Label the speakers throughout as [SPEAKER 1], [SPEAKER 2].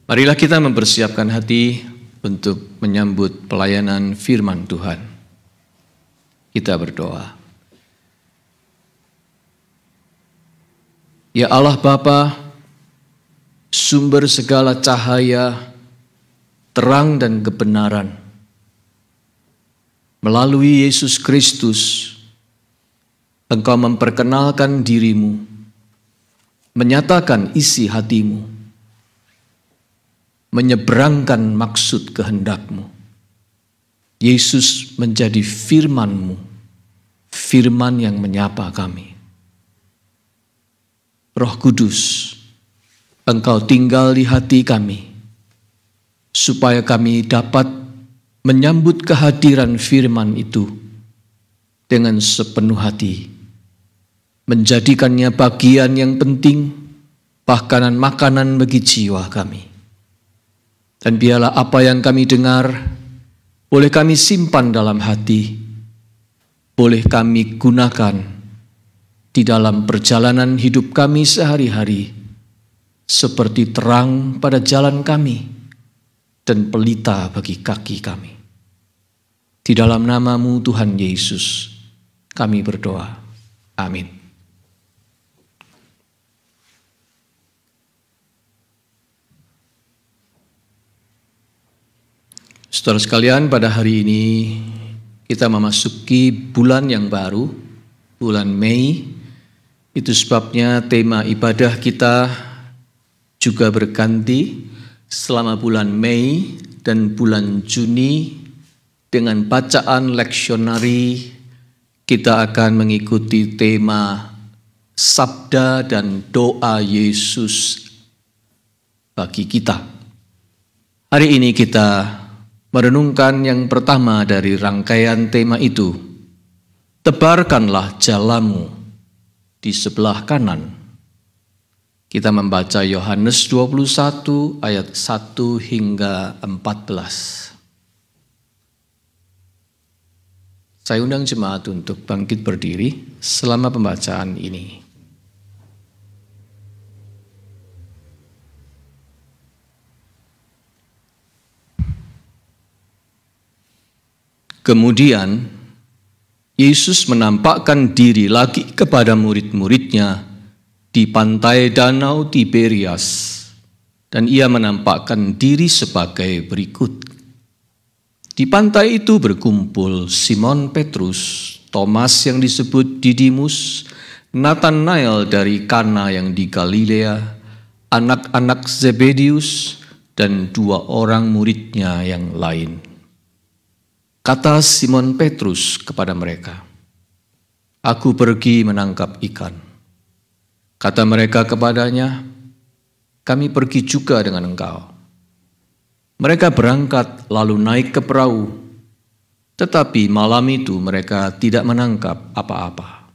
[SPEAKER 1] Marilah kita mempersiapkan hati untuk menyambut pelayanan firman Tuhan. Kita berdoa. Ya Allah Bapa, sumber segala cahaya, terang dan kebenaran, melalui Yesus Kristus, Engkau memperkenalkan dirimu, menyatakan isi hatimu, menyeberangkan maksud kehendak-Mu. Yesus menjadi firman-Mu, firman yang menyapa kami. Roh Kudus, Engkau tinggal di hati kami, supaya kami dapat menyambut kehadiran firman itu dengan sepenuh hati, menjadikannya bagian yang penting, bahkan makanan bagi jiwa kami. Dan biarlah apa yang kami dengar boleh kami simpan dalam hati, boleh kami gunakan di dalam perjalanan hidup kami sehari-hari, seperti terang pada jalan kami dan pelita bagi kaki kami. Di dalam nama-Mu Tuhan Yesus kami berdoa. Amin. Saudara sekalian, pada hari ini kita memasuki bulan yang baru, bulan Mei. Itu sebabnya tema ibadah kita juga berganti selama bulan Mei dan bulan Juni. Dengan bacaan leksionari, kita akan mengikuti tema Sabda dan Doa Yesus bagi kita. Hari ini kita merenungkan yang pertama dari rangkaian tema itu. Tebarkanlah jalamu di sebelah kanan. Kita membaca Yohanes 21 ayat 1 hingga 14. Saya undang jemaat untuk bangkit berdiri selama pembacaan ini. Kemudian Yesus menampakkan diri lagi kepada murid-muridnya di pantai Danau Tiberias, dan ia menampakkan diri sebagai berikut. Di pantai itu berkumpul Simon Petrus, Thomas yang disebut Didimus, Nathanael dari Kana yang di Galilea, anak-anak Zebedius, dan 2 orang muridnya yang lain. Kata Simon Petrus kepada mereka, "Aku pergi menangkap ikan." Kata mereka kepadanya, "Kami pergi juga dengan engkau." Mereka berangkat lalu naik ke perahu, tetapi malam itu mereka tidak menangkap apa-apa.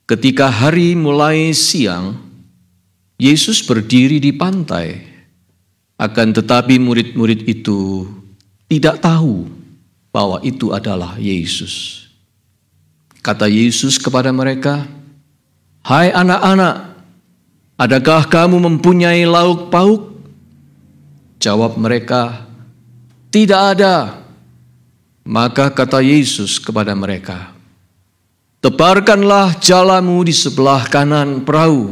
[SPEAKER 1] Ketika hari mulai siang, Yesus berdiri di pantai, akan tetapi murid-murid itu tidak tahu bahwa itu adalah Yesus. Kata Yesus kepada mereka, "Hai anak-anak, adakah kamu mempunyai lauk pauk?" Jawab mereka, "Tidak ada." Maka kata Yesus kepada mereka, "Tebarkanlah jalamu di sebelah kanan perahu,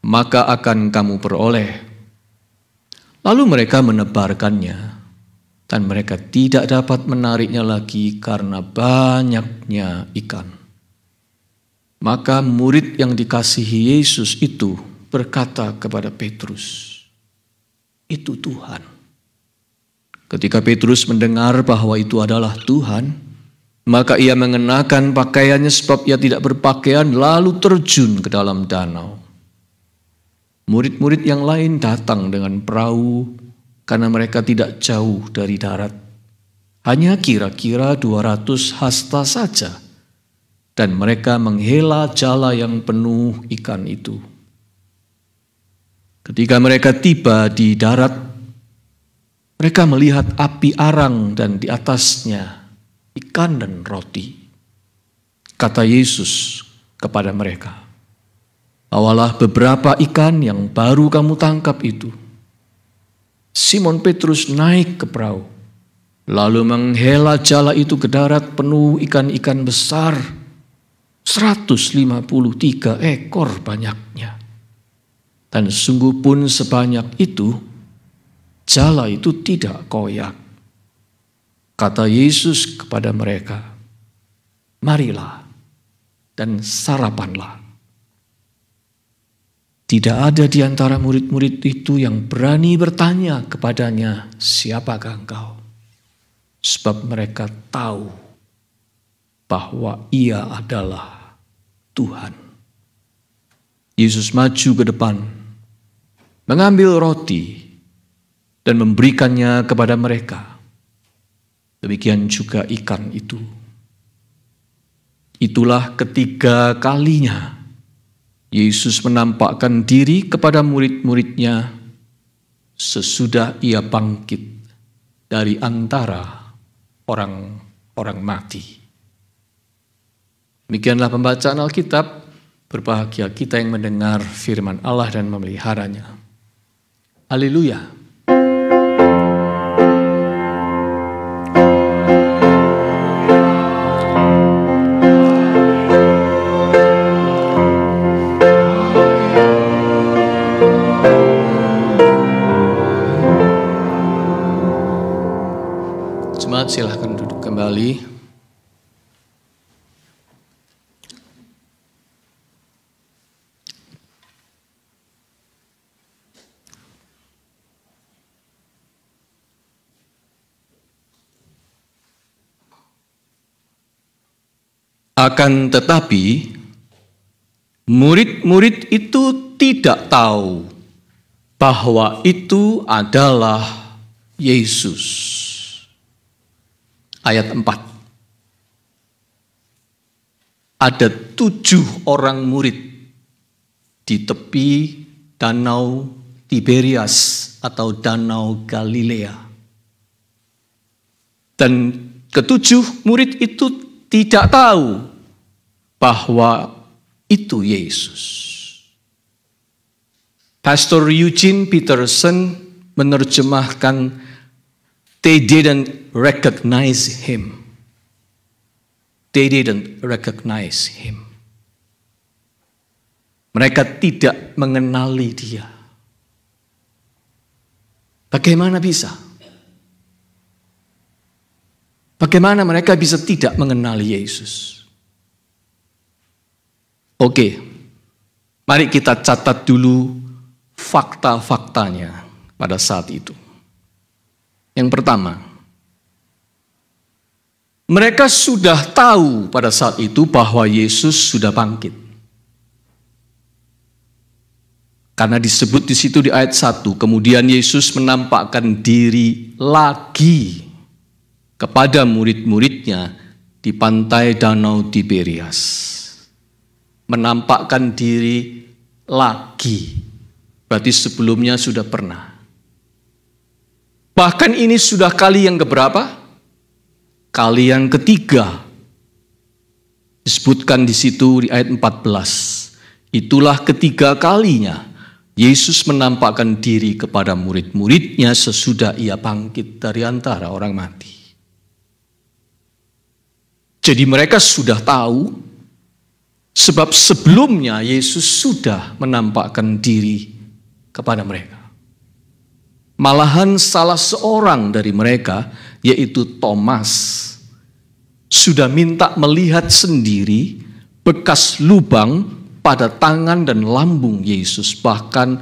[SPEAKER 1] maka akan kamu peroleh." Lalu mereka menebarkannya, dan mereka tidak dapat menariknya lagi karena banyaknya ikan. Maka murid yang dikasihi Yesus itu berkata kepada Petrus, "Itu Tuhan." Ketika Petrus mendengar bahwa itu adalah Tuhan, maka ia mengenakan pakaiannya sebab ia tidak berpakaian, lalu terjun ke dalam danau. Murid-murid yang lain datang dengan perahu, karena mereka tidak jauh dari darat, hanya kira-kira 200 hasta saja, dan mereka menghela jala yang penuh ikan itu. Ketika mereka tiba di darat, mereka melihat api arang dan di atasnya ikan dan roti. Kata Yesus kepada mereka, "Bawalah beberapa ikan yang baru kamu tangkap itu." Simon Petrus naik ke perahu, lalu menghela jala itu ke darat penuh ikan-ikan besar, 153 ekor banyaknya. Dan sungguh pun sebanyak itu, jala itu tidak koyak. Kata Yesus kepada mereka, marilah dan sarapanlah. Tidak ada di antara murid-murid itu yang berani bertanya kepadanya, siapakah engkau? Sebab mereka tahu bahwa ia adalah Tuhan. Yesus maju ke depan, mengambil roti dan memberikannya kepada mereka. Demikian juga ikan itu. Itulah ketiga kalinya Yesus menampakkan diri kepada murid-muridnya sesudah ia bangkit dari antara orang mati. Demikianlah pembacaan Alkitab. Berbahagia kita yang mendengar firman Allah dan memeliharanya. Haleluya. Jemaat silahkan duduk kembali. Akan tetapi, murid-murid itu tidak tahu bahwa itu adalah Yesus. Ayat 4. Ada 7 orang murid di tepi danau Tiberias atau danau Galilea. Dan ketujuh murid itu tidak tahu bahwa itu Yesus. Pastor Eugene Peterson menerjemahkan, they didn't recognize him. They didn't recognize him. Mereka tidak mengenali dia. Bagaimana bisa? Bagaimana mereka bisa tidak mengenali Yesus? Oke, mari kita catat dulu fakta-faktanya pada saat itu. Yang pertama, mereka sudah tahu pada saat itu bahwa Yesus sudah bangkit. Karena disebut di situ di ayat 1, kemudian Yesus menampakkan diri lagi kepada murid-muridnya di pantai danau Tiberias. Menampakkan diri lagi. Berarti sebelumnya sudah pernah. Bahkan ini sudah kali yang keberapa? Kali yang ketiga. Disebutkan di situ di ayat 14. Itulah ketiga kalinya Yesus menampakkan diri kepada murid-muridnya sesudah ia bangkit dari antara orang mati. Jadi mereka sudah tahu, sebab sebelumnya Yesus sudah menampakkan diri kepada mereka. Malahan salah seorang dari mereka, yaitu Thomas, sudah minta melihat sendiri bekas lubang pada tangan dan lambung Yesus, bahkan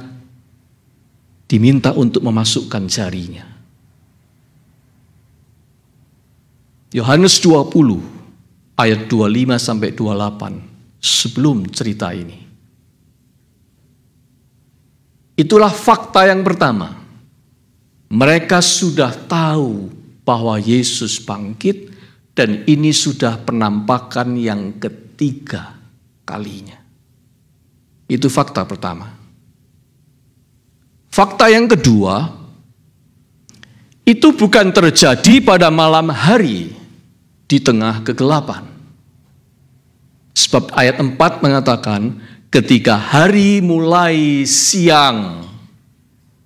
[SPEAKER 1] diminta untuk memasukkan jarinya. Yohanes 20 ayat 25 sampai 28 sebelum cerita ini. Itulah fakta yang pertama. Mereka sudah tahu bahwa Yesus bangkit dan ini sudah penampakan yang ketiga kalinya. Itu fakta pertama. Fakta yang kedua, itu bukan terjadi pada malam hari di tengah kegelapan. Sebab ayat 4 mengatakan, ketika hari mulai siang,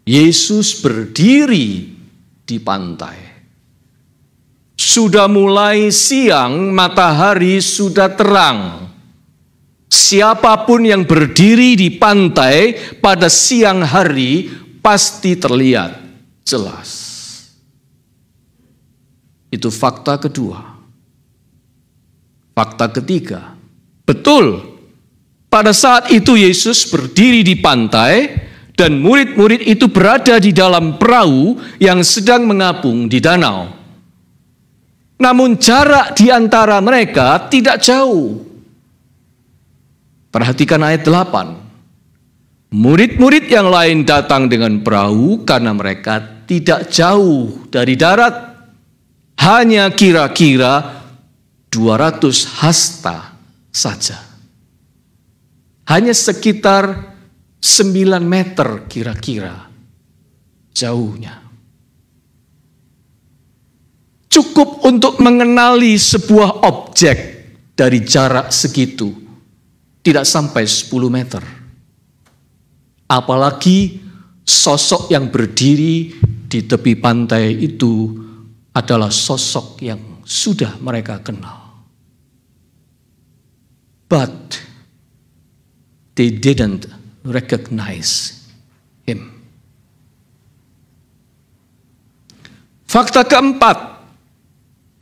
[SPEAKER 1] Yesus berdiri di pantai. Sudah mulai siang, matahari sudah terang. Siapapun yang berdiri di pantai pada siang hari pasti terlihat jelas. Itu fakta kedua. Fakta ketiga, betul, pada saat itu Yesus berdiri di pantai dan murid-murid itu berada di dalam perahu yang sedang mengapung di danau. Namun jarak di antara mereka tidak jauh. Perhatikan ayat 8. Murid-murid yang lain datang dengan perahu karena mereka tidak jauh dari darat. Hanya kira-kira 200 hasta saja. Hanya sekitar 9 meter kira-kira jauhnya. Cukup untuk mengenali sebuah objek dari jarak segitu. Tidak sampai 10 meter. Apalagi sosok yang berdiri di tepi pantai itu adalah sosok yang sudah mereka kenal. But they didn't recognize him. Fakta keempat,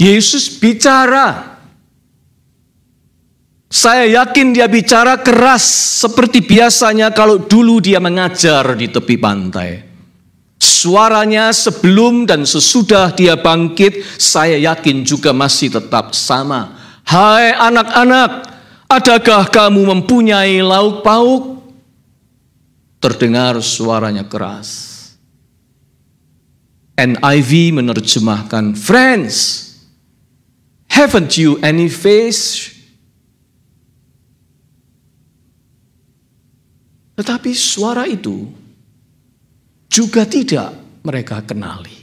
[SPEAKER 1] Yesus bicara. Saya yakin dia bicara keras seperti biasanya kalau dulu dia mengajar di tepi pantai. Suaranya sebelum dan sesudah dia bangkit, saya yakin juga masih tetap sama. Hai anak-anak, adakah kamu mempunyai lauk pauk? Terdengar suaranya keras. NIV menerjemahkan, friends, haven't you any fish? Tetapi suara itu juga tidak mereka kenali.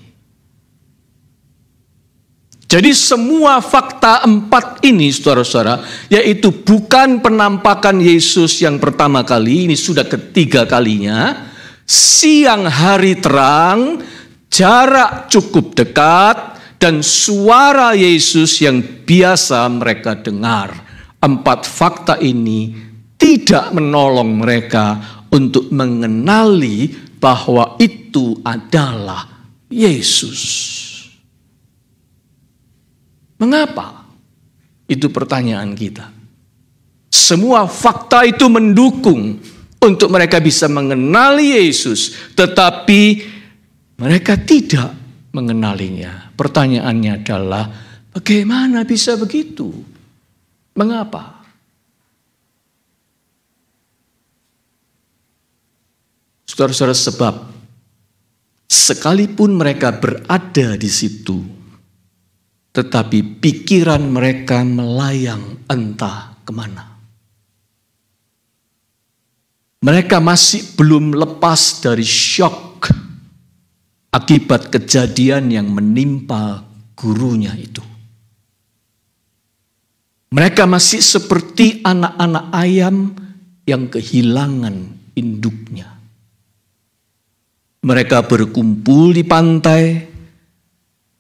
[SPEAKER 1] Jadi semua fakta 4 ini, saudara-saudara, yaitu bukan penampakan Yesus yang pertama kali, ini sudah ketiga kalinya, siang hari terang, jarak cukup dekat, dan suara Yesus yang biasa mereka dengar. 4 fakta ini tidak menolong mereka untuk mengenali bahwa itu adalah Yesus. Mengapa? Itu pertanyaan kita. Semua fakta itu mendukung untuk mereka bisa mengenali Yesus, tetapi mereka tidak mengenalinya. Pertanyaannya adalah, bagaimana bisa begitu? Mengapa? Saudara-saudara, sebab sekalipun mereka berada di situ, tetapi pikiran mereka melayang entah kemana. Mereka masih belum lepas dari syok akibat kejadian yang menimpa gurunya itu. Mereka masih seperti anak-anak ayam yang kehilangan induknya. Mereka berkumpul di pantai,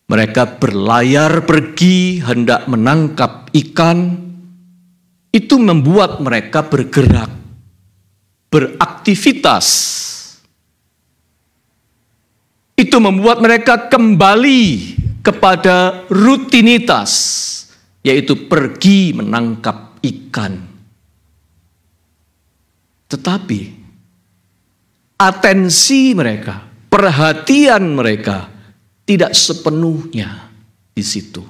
[SPEAKER 1] mereka berlayar pergi hendak menangkap ikan. Itu membuat mereka bergerak, beraktivitas. Itu membuat mereka kembali kepada rutinitas, yaitu pergi menangkap ikan. Tetapi atensi mereka, perhatian mereka tidak sepenuhnya di situ.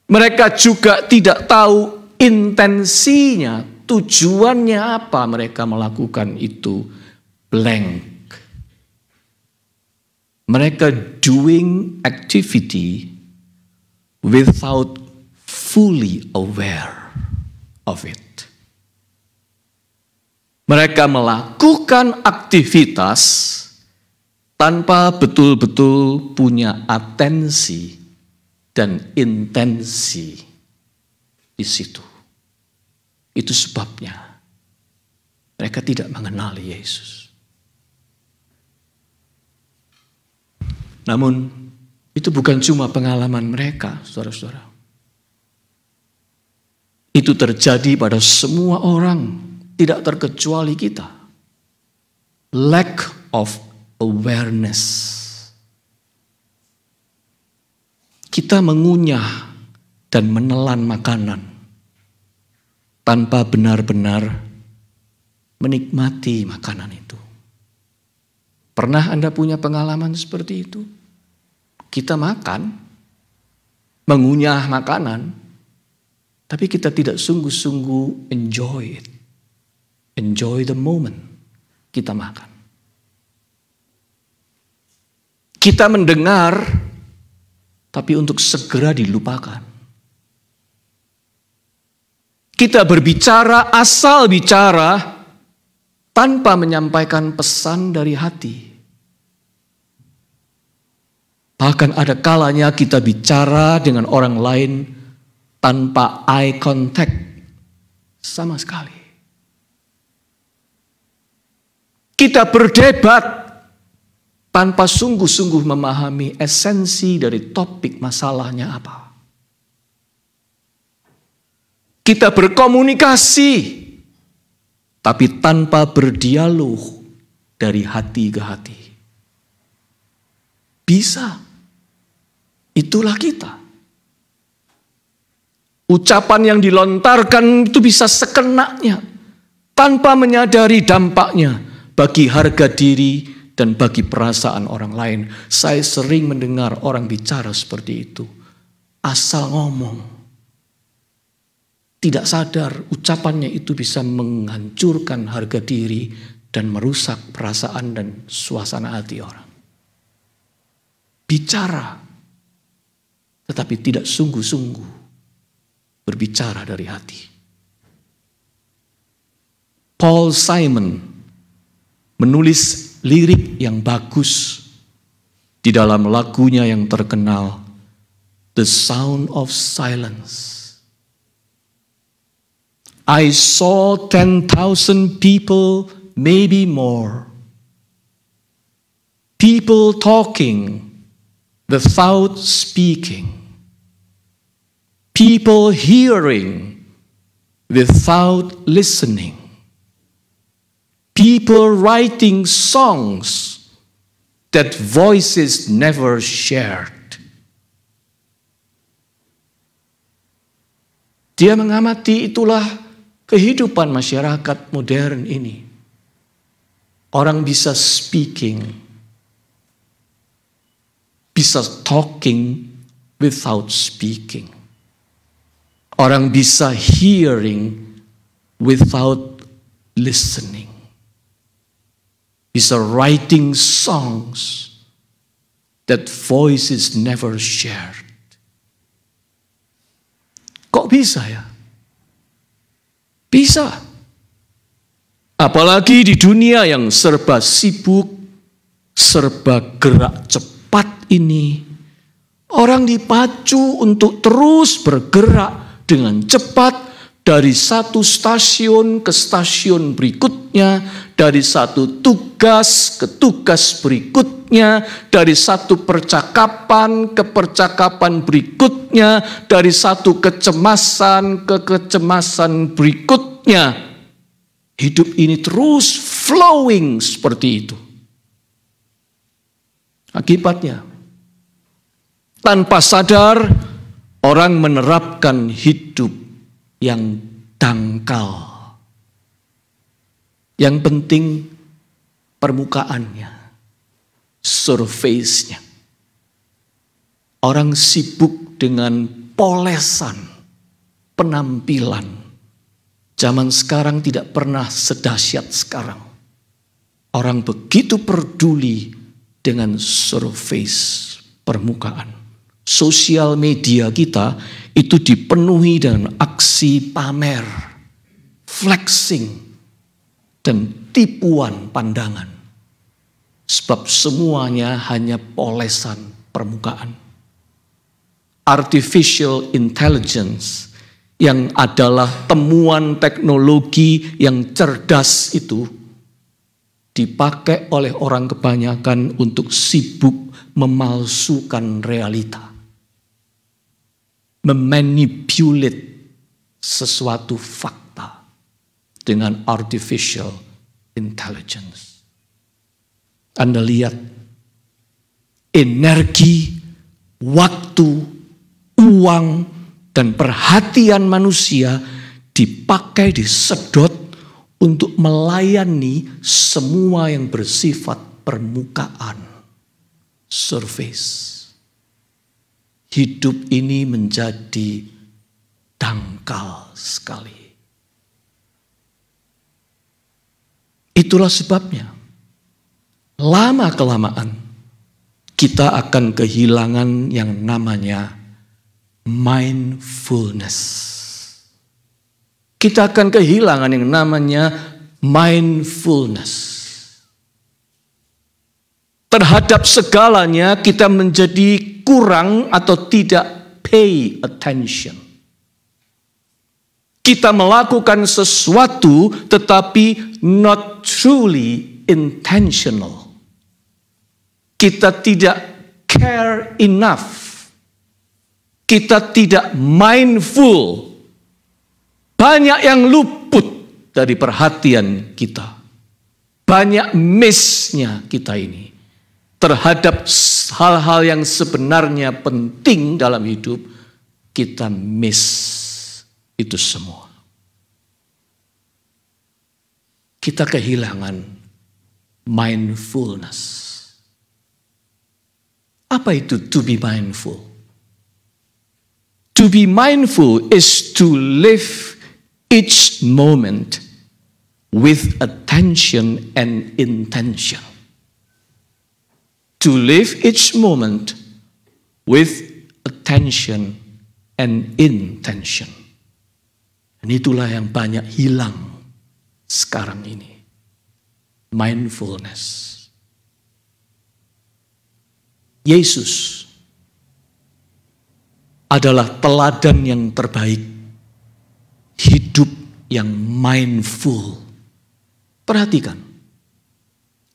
[SPEAKER 1] Mereka juga tidak tahu intensinya, tujuannya apa mereka melakukan itu. Blank. Mereka doing activity without fully aware of it. Mereka melakukan aktivitas tanpa betul-betul punya atensi dan intensi di situ. Itu sebabnya mereka tidak mengenali Yesus. Namun itu bukan cuma pengalaman mereka, saudara-saudara. Itu terjadi pada semua orang, tidak terkecuali kita. Lack of awareness. Kita mengunyah dan menelan makanan tanpa benar-benar menikmati makanan itu. Pernah Anda punya pengalaman seperti itu? Kita makan, mengunyah makanan, tapi kita tidak sungguh-sungguh enjoy it. Enjoy the moment kita makan. Kita mendengar, tapi untuk segera dilupakan. Kita berbicara, asal bicara, tanpa menyampaikan pesan dari hati. Bahkan ada kalanya kita bicara dengan orang lain tanpa eye contact sama sekali. Kita berdebat tanpa sungguh-sungguh memahami esensi dari topik masalahnya apa. Kita berkomunikasi, tapi tanpa berdialog dari hati ke hati. Bisa. Itulah kita. Ucapan yang dilontarkan itu bisa sekenanya, tanpa menyadari dampaknya bagi harga diri dan bagi perasaan orang lain. Saya sering mendengar orang bicara seperti itu. Asal ngomong. Tidak sadar ucapannya itu bisa menghancurkan harga diri dan merusak perasaan dan suasana hati orang. Bicara, tetapi tidak sungguh-sungguh berbicara dari hati. Paul Simon menulis lirik yang bagus di dalam lagunya yang terkenal, The Sound of Silence. I saw 10,000 people, maybe more. People talking without speaking. People hearing without listening. People writing songs that voices never shared. Dia mengamati itulah kehidupan masyarakat modern ini. Orang bisa speaking, bisa talking without speaking. Orang bisa hearing without listening. Bisa writing songs that voices never shared. Kok bisa ya? Bisa. Apalagi di dunia yang serba sibuk, serba gerak cepat ini. Orang dipacu untuk terus bergerak dengan cepat dari satu stasiun ke stasiun berikutnya, dari satu tugas ke tugas berikutnya, dari satu percakapan ke percakapan berikutnya, dari satu kecemasan ke kecemasan berikutnya. Hidup ini terus flowing seperti itu. Akibatnya, tanpa sadar, orang menerapkan hidup yang dangkal. Yang penting permukaannya, surface-nya. Orang sibuk dengan polesan, penampilan. Zaman sekarang tidak pernah sedahsyat sekarang. Orang begitu peduli dengan surface, permukaan. Sosial media kita itu dipenuhi dengan aksi pamer, flexing, dan tipuan pandangan. Sebab semuanya hanya polesan permukaan. Artificial intelligence yang adalah temuan teknologi yang cerdas itu dipakai oleh orang kebanyakan untuk sibuk memalsukan realita, memanipulate sesuatu fakta dengan artificial intelligence. Anda lihat energi, waktu, uang, dan perhatian manusia dipakai, disedot untuk melayani semua yang bersifat permukaan, surface. Hidup ini menjadi dangkal sekali. Itulah sebabnya, lama-kelamaan kita akan kehilangan yang namanya mindfulness. Kita akan kehilangan yang namanya mindfulness. Terhadap segalanya kita menjadi kurang atau tidak pay attention. Kita melakukan sesuatu tetapi not truly intentional. Kita tidak care enough. Kita tidak mindful. Banyak yang luput dari perhatian kita. Banyak miss-nya kita ini terhadap hal-hal yang sebenarnya penting dalam hidup. Kita miss itu semua. Kita kehilangan mindfulness. Apa itu to be mindful? To be mindful is to live each moment with attention and intention. To live each moment with attention and intention. Dan itulah yang banyak hilang sekarang ini. Mindfulness. Yesus adalah teladan yang terbaik. Hidup yang mindful. Perhatikan.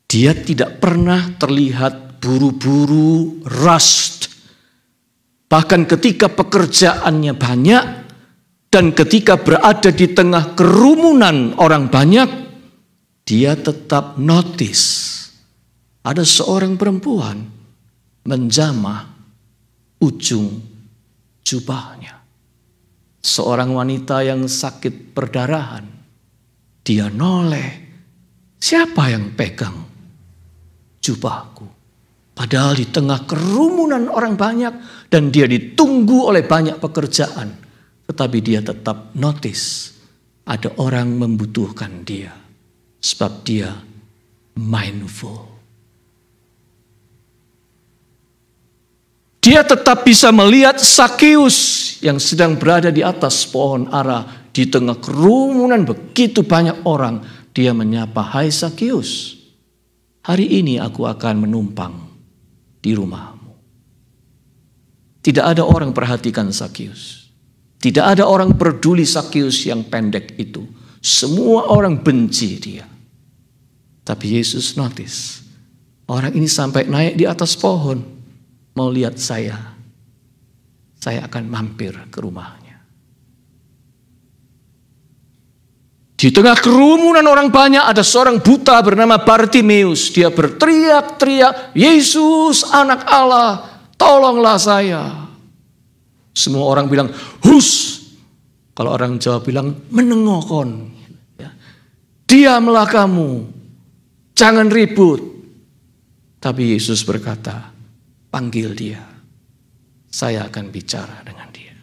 [SPEAKER 1] Dia tidak pernah terlihat buru-buru, rushed. Bahkan ketika pekerjaannya banyak dan ketika berada di tengah kerumunan orang banyak, dia tetap notice ada seorang perempuan menjamah ujung jubahnya. Seorang wanita yang sakit perdarahan. Dia noleh. Siapa yang pegang jubahku? Padahal di tengah kerumunan orang banyak dan dia ditunggu oleh banyak pekerjaan. Tetapi dia tetap notice ada orang membutuhkan dia. Sebab dia mindful. Dia tetap bisa melihat Sakeus yang sedang berada di atas pohon ara. Di tengah kerumunan begitu banyak orang. Dia menyapa, "Hai Sakeus, hari ini aku akan menumpang di rumahmu." Tidak ada orang perhatikan Sakeus. Tidak ada orang peduli Sakeus yang pendek itu. Semua orang benci dia. Tapi Yesus notice. Orang ini sampai naik di atas pohon. Mau lihat saya akan mampir ke rumahnya. Di tengah kerumunan orang banyak ada seorang buta bernama Bartimeus. Dia berteriak-teriak, "Yesus, anak Allah, tolonglah saya." Semua orang bilang, "Hus." Kalau orang Jawa bilang, "Menengokon." "Diamlah kamu, jangan ribut." Tapi Yesus berkata, "Panggil dia, saya akan bicara dengan dia."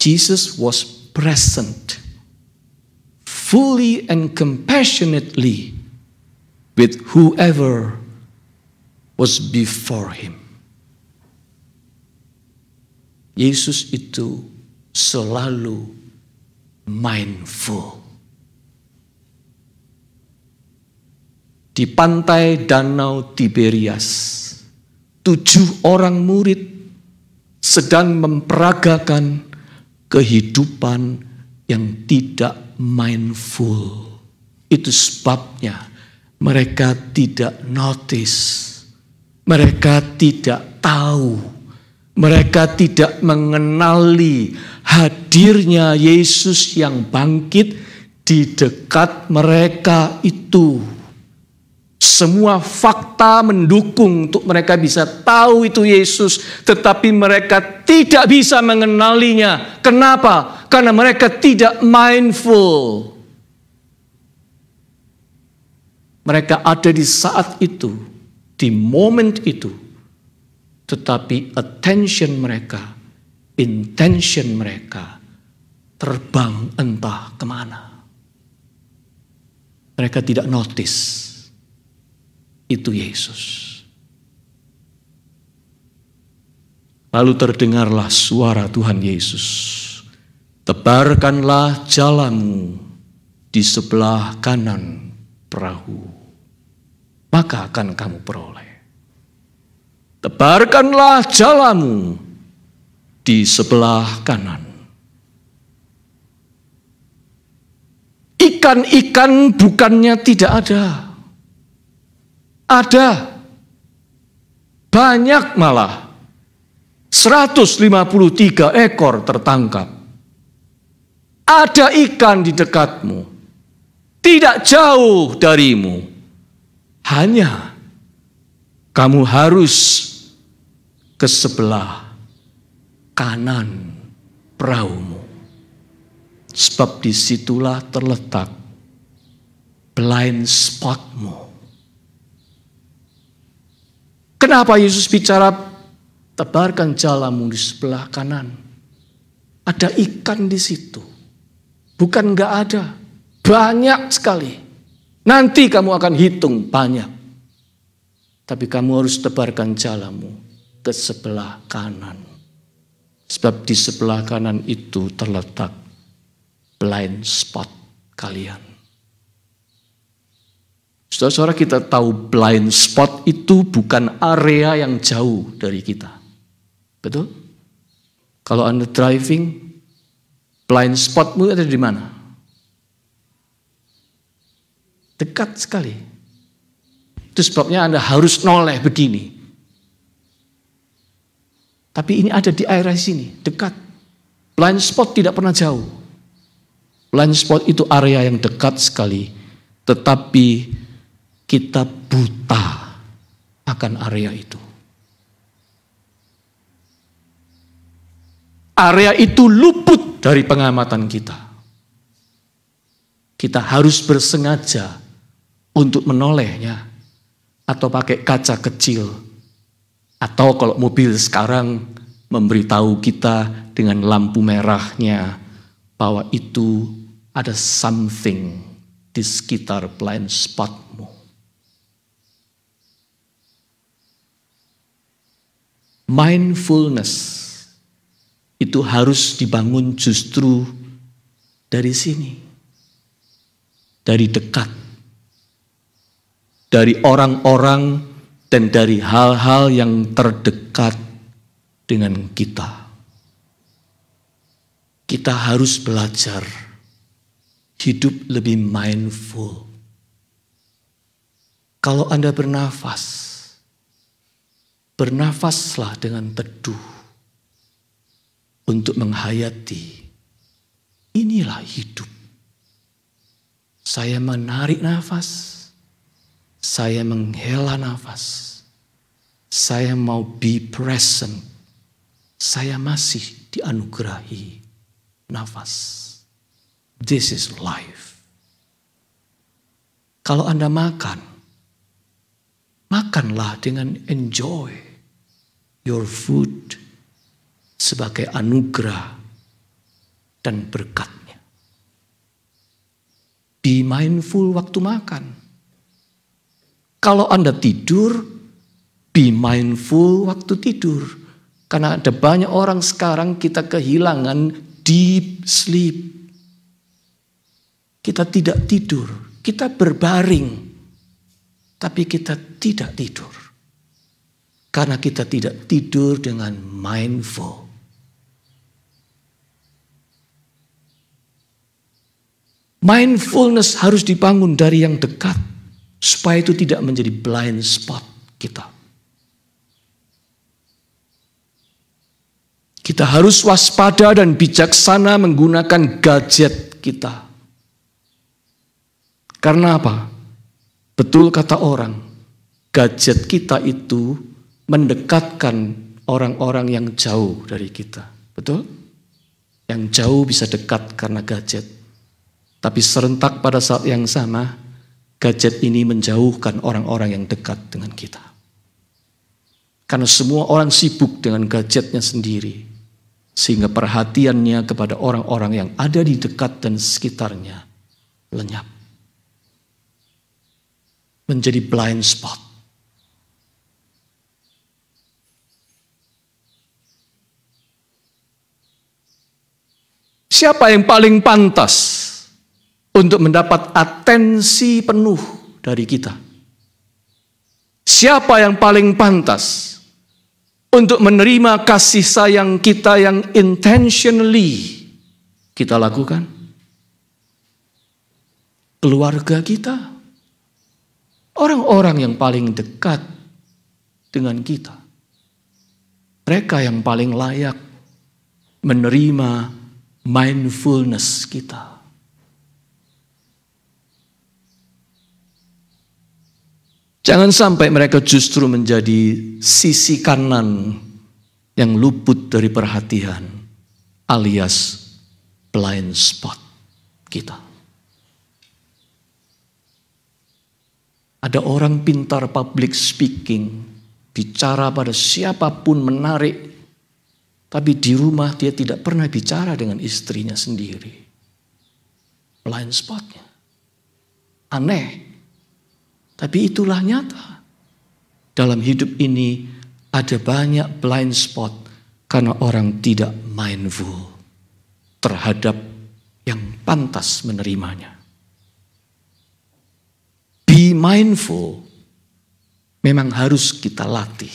[SPEAKER 1] Jesus was present, fully and compassionately with whoever was before him. Yesus itu selalu mindful. Di pantai Danau Tiberias, 7 orang murid sedang memperagakan kehidupan yang tidak mindful. Itu sebabnya Mereka tidak notice. Mereka tidak tahu. Mereka tidak mengenali hadirnya Yesus yang bangkit di dekat mereka itu. Semua fakta mendukung untuk mereka bisa tahu itu Yesus, tetapi mereka tidak bisa mengenalinya. Kenapa? Karena mereka tidak mindful. Mereka ada di saat itu, di momen itu. Tetapi attention mereka, intention mereka terbang entah kemana. Mereka tidak notice itu Yesus. Lalu terdengarlah suara Tuhan Yesus. Tebarkanlah jalamu di sebelah kanan perahu, maka akan kamu peroleh. Tebarkanlah jalamu di sebelah kanan. Ikan-ikan bukannya tidak ada. Ada. Banyak malah. 153 ekor tertangkap. Ada ikan di dekatmu. Tidak jauh darimu. Hanya kamu harus ke sebelah kanan perahumu. Sebab disitulah terletak blind spotmu. Kenapa Yesus bicara tebarkan jalamu di sebelah kanan? Ada ikan di situ. Bukan enggak ada. Banyak sekali. Nanti kamu akan hitung banyak. Tapi kamu harus tebarkan jalamu ke sebelah kanan. Sebab di sebelah kanan itu terletak blind spot kalian. Saudara-saudara, kita tahu blind spot itu bukan area yang jauh dari kita. Betul? Kalau Anda driving, blind spotmu ada di mana? Dekat sekali. Itu sebabnya Anda harus noleh begini. Tapi ini ada di area sini, dekat. Blind spot tidak pernah jauh. Blind spot itu area yang dekat sekali. Tetapi kita buta akan area itu. Area itu luput dari pengamatan kita. Kita harus bersengaja untuk menolehnya. Atau pakai kaca kecil. Atau kalau mobil sekarang memberitahu kita dengan lampu merahnya bahwa itu ada something di sekitar blind spotmu. Mindfulness itu harus dibangun justru dari sini. Dari dekat. Dari orang-orang dan dari hal-hal yang terdekat dengan kita. Kita harus belajar hidup lebih mindful. Kalau Anda bernafas, bernafaslah dengan teduh untuk menghayati. Inilah hidup. Saya menarik nafas. Saya menghela nafas. Saya mau be present. Saya masih dianugerahi nafas. This is life. Kalau Anda makan, makanlah dengan enjoy your food sebagai anugerah dan berkatnya. Be mindful waktu makan. Kalau Anda tidur, be mindful waktu tidur. Karena ada banyak orang sekarang kita kehilangan deep sleep. Kita tidak tidur, kita berbaring. Tapi kita tidak tidur. Karena kita tidak tidur dengan mindful. Mindfulness harus dibangun dari yang dekat. supaya itu tidak menjadi blind spot kita. Kita harus waspada dan bijaksana menggunakan gadget kita. Karena apa? Betul kata orang, gadget kita itu mendekatkan orang-orang yang jauh dari kita. Betul? Yang jauh bisa dekat karena gadget. Tapi serentak pada saat yang sama, gadget ini menjauhkan orang-orang yang dekat dengan kita. Karena semua orang sibuk dengan gadgetnya sendiri. Sehingga perhatiannya kepada orang-orang yang ada di dekat dan sekitarnya lenyap. Menjadi blind spot. Siapa yang paling pantas untuk mendapat atensi penuh dari kita? Siapa yang paling pantas untuk menerima kasih sayang kita yang intentionally kita lakukan? Keluarga kita. Orang-orang yang paling dekat dengan kita. Mereka yang paling layak menerima mindfulness kita. Jangan sampai mereka justru menjadi sisi kanan yang luput dari perhatian, alias blind spot kita. Ada orang pintar public speaking, bicara pada siapapun menarik, tapi di rumah dia tidak pernah bicara dengan istrinya sendiri. Blind spotnya. Aneh. Tapi itulah nyata. Dalam hidup ini ada banyak blind spot karena orang tidak mindful terhadap yang pantas menerimanya. Be mindful memang harus kita latih.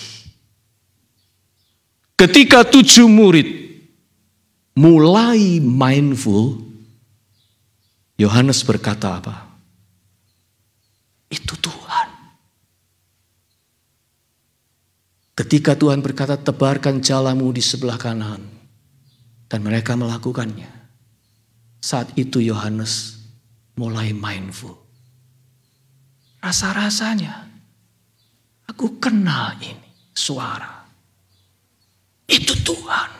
[SPEAKER 1] Ketika 7 murid mulai mindful, Yohanes berkata apa? Itu Tuhan. Ketika Tuhan berkata, tebarkan jalamu di sebelah kanan. Dan mereka melakukannya. Saat itu Yohanes mulai mindful. Rasa-rasanya, aku kenal ini suara. Itu Tuhan.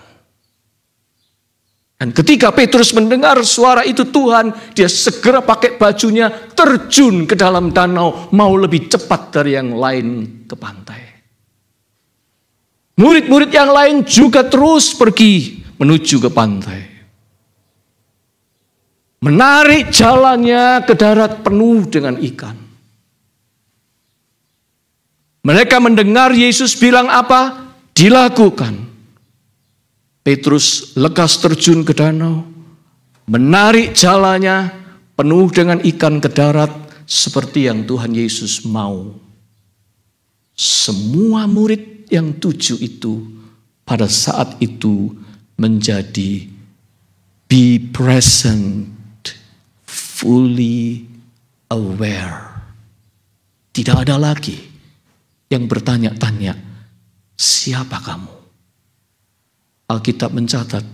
[SPEAKER 1] Dan ketika Petrus mendengar suara itu Tuhan, dia segera pakai bajunya, terjun ke dalam danau, mau lebih cepat dari yang lain ke pantai. Murid-murid yang lain juga terus pergi menuju ke pantai. Menarik jalannya ke darat penuh dengan ikan. Mereka mendengar Yesus bilang apa? Dilakukan. Petrus lekas terjun ke danau, menarik jalannya penuh dengan ikan ke darat seperti yang Tuhan Yesus mau. Semua murid yang 7 itu pada saat itu menjadi be present, fully aware. Tidak ada lagi yang bertanya-tanya, siapa kamu? Alkitab mencatat,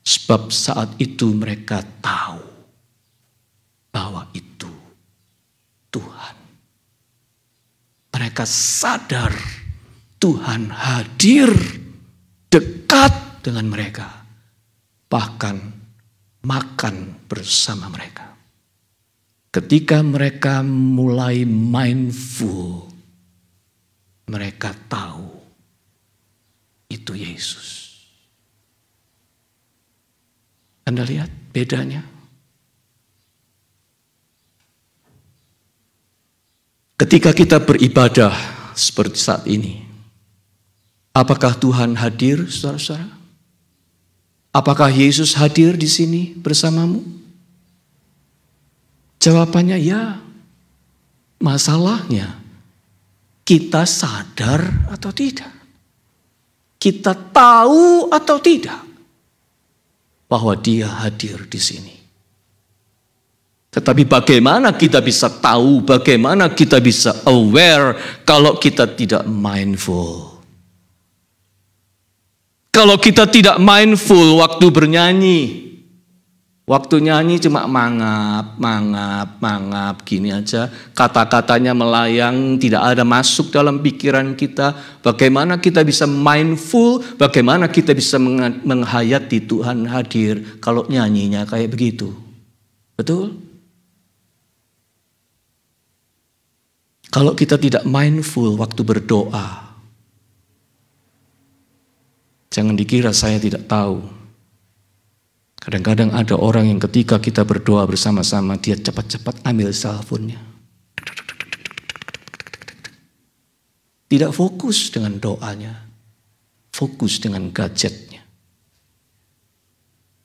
[SPEAKER 1] sebab saat itu mereka tahu bahwa itu Tuhan. Mereka sadar Tuhan hadir dekat dengan mereka. Bahkan makan bersama mereka. Ketika mereka mulai mindful, mereka tahu itu Yesus. Anda lihat bedanya? Ketika kita beribadah seperti saat ini, apakah Tuhan hadir, saudara-saudara? Apakah Yesus hadir di sini bersamamu? Jawabannya ya. Masalahnya, kita sadar atau tidak? Kita tahu atau tidak bahwa Dia hadir di sini? Tetapi bagaimana kita bisa tahu, bagaimana kita bisa aware kalau kita tidak mindful? Kalau kita tidak mindful waktu bernyanyi, waktu nyanyi cuma mangap gini aja, kata-katanya melayang, tidak ada masuk dalam pikiran kita. Bagaimana kita bisa mindful, bagaimana kita bisa menghayati Tuhan hadir kalau nyanyinya kayak begitu? Betul? Kalau kita tidak mindful waktu berdoa, jangan dikira saya tidak tahu. Kadang-kadang ada orang yang ketika kita berdoa bersama-sama, dia cepat-cepat ambil cellphone-nya. Tidak fokus dengan doanya, fokus dengan gadgetnya.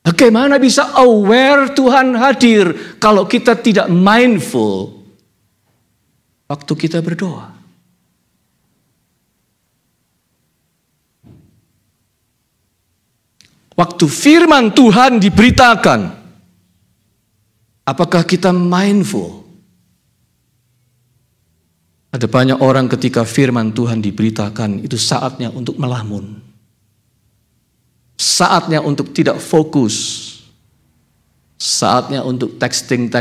[SPEAKER 1] Bagaimana bisa aware Tuhan hadir kalau kita tidak mindful waktu kita berdoa? Waktu firman Tuhan diberitakan, apakah kita mindful? Ada banyak orang ketika firman Tuhan diberitakan, itu saatnya untuk melamun. Saatnya untuk tidak fokus. Saatnya untuk texting,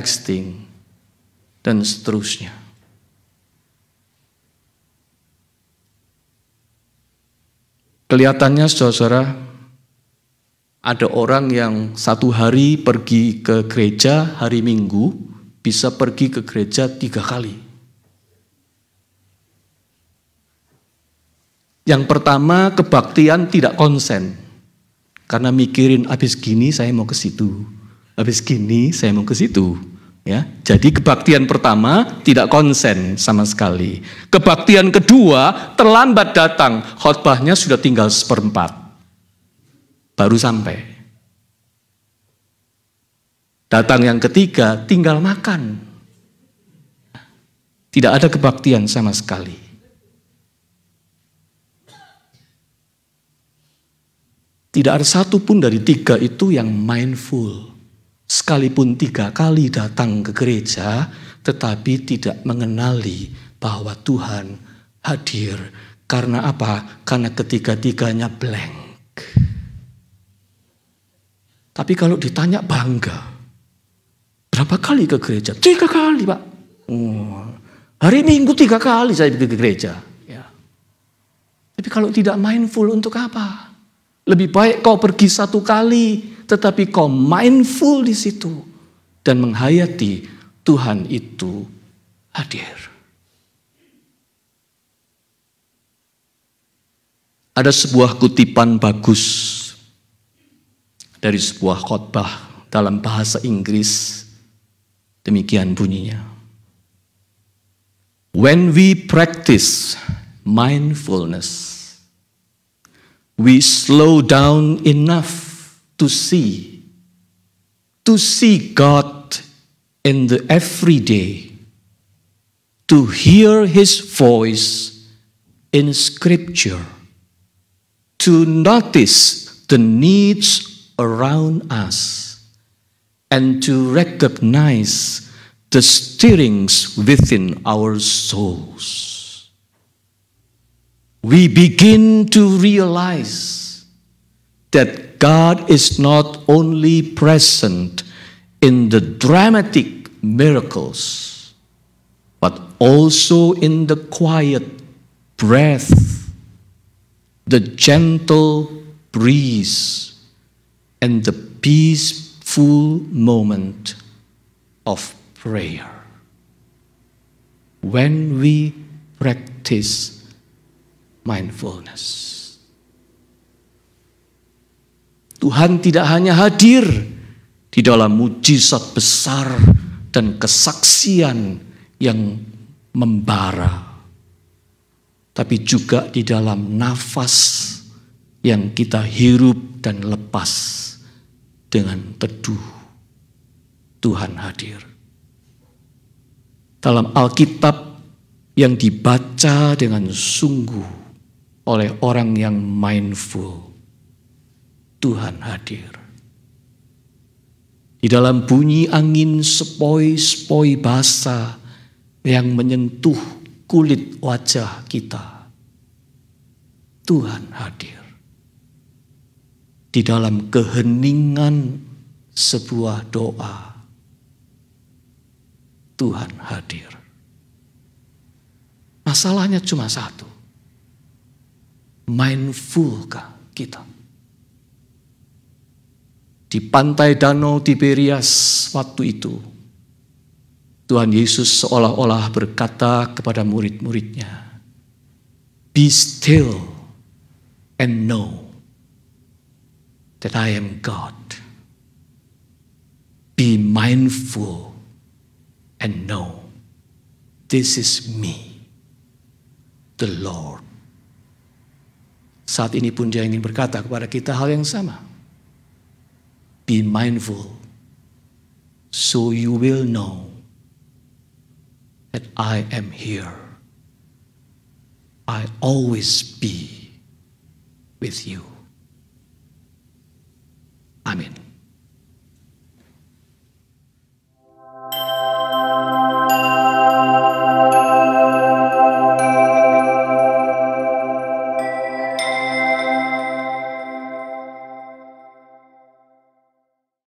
[SPEAKER 1] dan seterusnya. Kelihatannya saudara, ada orang yang satu hari pergi ke gereja, hari Minggu bisa pergi ke gereja 3 kali. Yang pertama, kebaktian tidak konsen. Karena mikirin habis gini saya mau ke situ, habis gini saya mau ke situ. Ya, jadi kebaktian pertama tidak konsen sama sekali. Kebaktian kedua terlambat datang, khotbahnya sudah tinggal 1/4. Baru sampai. Datang yang ketiga, tinggal makan. Tidak ada kebaktian sama sekali. Tidak ada satu pun dari 3 itu yang mindful. Sekalipun 3 kali datang ke gereja, tetapi tidak mengenali bahwa Tuhan hadir. Karena apa? Karena ketiga-tiganya blank. Tapi kalau ditanya bangga, berapa kali ke gereja? 3 kali, Pak. Hari Minggu 3 kali saya pergi ke gereja. Ya. Tapi kalau tidak mindful, untuk apa? Lebih baik kau pergi 1 kali, tetapi kau mindful di situ dan menghayati Tuhan itu hadir. Ada sebuah kutipan bagus dari sebuah khotbah dalam bahasa Inggris, demikian bunyinya. When we practice mindfulness, we slow down enough to see God in the everyday, to hear His voice in Scripture, to notice the needs around us, and to recognize the stirrings within our souls. We begin to realize that God is not only present in the dramatic miracles, but also in the quiet breath, the gentle breeze, and the peaceful moment of prayer. When we practice mindfulness, Tuhan tidak hanya hadir di dalam mujizat besar dan kesaksian yang membara, tapi juga di dalam nafas yang kita hirup dan lepas dengan teduh. Tuhan hadir. Dalam Alkitab yang dibaca dengan sungguh oleh orang yang mindful, Tuhan hadir. Di dalam bunyi angin sepoi-sepoi basah yang menyentuh kulit wajah kita, Tuhan hadir. Di dalam keheningan sebuah doa, Tuhan hadir. Masalahnya cuma satu. Mindfulkah kita? Di pantai Danau Tiberias waktu itu, Tuhan Yesus seolah-olah berkata kepada murid-muridnya, "Be still and know that I am God. Be mindful and know this is me, the Lord." Saat ini pun dia ingin berkata kepada kita hal yang sama. Be mindful, so you will know that I am here. I always be with you. Amin.